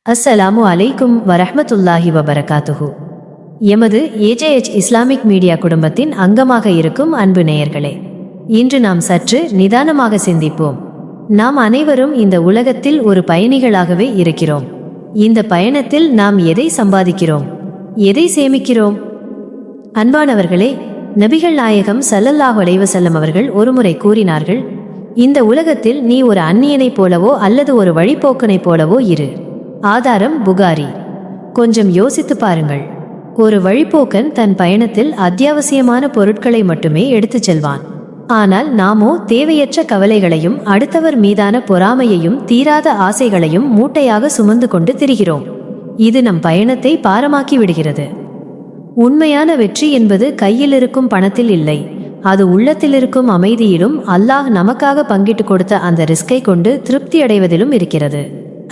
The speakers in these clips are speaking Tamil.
அஸ்ஸலாமு அலைக்கும் வரஹ்மத்துல்லாஹி வபரகாத்துஹு. எமது ஏஜேஎச் இஸ்லாமிக் மீடியா குடும்பத்தின் அங்கமாக இருக்கும் அன்பு நேயர்களே, இன்று நாம் சற்று நிதானமாக சிந்திப்போம். நாம் அனைவரும் இந்த உலகத்தில் ஒரு பயணிகளாகவே இருக்கிறோம். இந்த பயணத்தில் நாம் எதை சம்பாதிக்கிறோம், எதை சேமிக்கிறோம்? அன்பானவர்களே, நபிகள் நாயகம் ஸல்லல்லாஹு அலைஹி வஸல்லம் அவர்கள் ஒருமுறை கூறினார்கள், இந்த உலகத்தில் நீ ஒரு அந்நியனைப் போலவோ அல்லது ஒரு வழிப்போக்கனைப் போலவோ இரு. ஆதாரம் புகாரி. கொஞ்சம் யோசித்து பாருங்கள். ஒரு வழிப்போக்கன் தன் பயணத்தில் அத்தியாவசியமான பொருட்களை மட்டுமே எடுத்துச் செல்வான். ஆனால் நாமோ தேவையற்ற கவலைகளையும் அடுத்தவர் மீதான பொறாமையையும் தீராத ஆசைகளையும் மூட்டையாக சுமந்து கொண்டு திரிகிறோம். இது நம் பயணத்தை பாரமாக்கி விடுகிறது. உண்மையான வெற்றி என்பது கையில் இருக்கும் பணத்தில் இல்லை, அது உள்ளத்தில் இருக்கும் அமைதியிலும் அல்லாஹ் நமக்காக பங்கிட்டு கொடுத்த அந்த ரிஸ்கை கொண்டு திருப்தி அடைவதிலும் இருக்கிறது.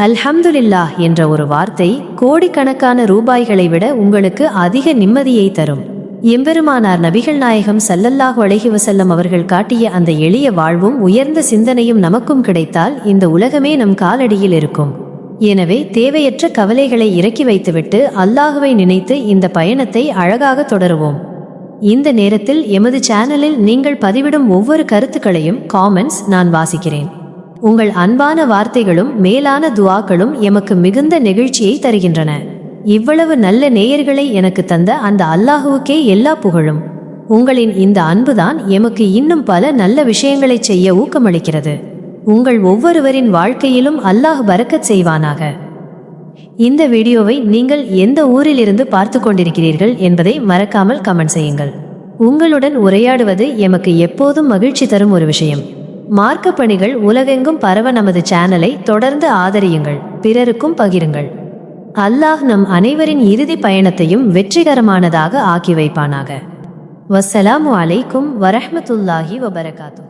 அல்ஹம்துலில்லாஹ் என்ற ஒரு வார்த்தை கோடிக்கணக்கான ரூபாய்களை விட உங்களுக்கு அதிக நிம்மதியை தரும். எம்பெருமானார் நபிகள் நாயகம் ஸல்லல்லாஹு அலைஹி வஸல்லம் அவர்கள் காட்டிய அந்த எளிய வாழ்வும் உயர்ந்த சிந்தனையும் நமக்கும் கிடைத்தால் இந்த உலகமே நம் காலடியில் இருக்கும். எனவே தேவையற்ற கவலைகளை இறக்கி வைத்துவிட்டு அல்லாஹுவை நினைத்து இந்த பயணத்தை அழகாக தொடருவோம். இந்த நேரத்தில் எமது சேனலில் நீங்கள் பதிவிடும் ஒவ்வொரு கருத்துக்களையும் காமெண்ட்ஸ் நான் வாசிக்கிறேன். உங்கள் அன்பான வார்த்தைகளும் மேலான துஆக்களும் எமக்கு மிகுந்த நெகிழ்ச்சியை தருகின்றன. இவ்வளவு நல்ல நேயர்களை எனக்கு தந்த அந்த அல்லாஹுவுக்கே எல்லா புகழும். உங்களின் இந்த அன்புதான் எமக்கு இன்னும் பல நல்ல விஷயங்களை செய்ய ஊக்கமளிக்கிறது. உங்கள் ஒவ்வொருவரின் வாழ்க்கையிலும் அல்லாஹ் பரக்கத் செய்வானாக. இந்த வீடியோவை நீங்கள் எந்த ஊரிலிருந்து பார்த்து கொண்டிருக்கிறீர்கள் என்பதை மறக்காமல் கமெண்ட் செய்யுங்கள். உங்களுடன் உரையாடுவது எமக்கு எப்போதும் மகிழ்ச்சி தரும் ஒரு விஷயம். மார்க்க பணிகள் உலகெங்கும் பரவ நமது சேனலை தொடர்ந்து ஆதரியுங்கள், பிறருக்கும் பகிருங்கள். அல்லாஹ் நம் அனைவரின் இறுதி பயணத்தையும் வெற்றிகரமானதாக ஆக்கி வைப்பானாக. வஸ்ஸலாமு அலைக்கும் வரஹ்மத்துல்லாஹி வபரகாத்துஹு.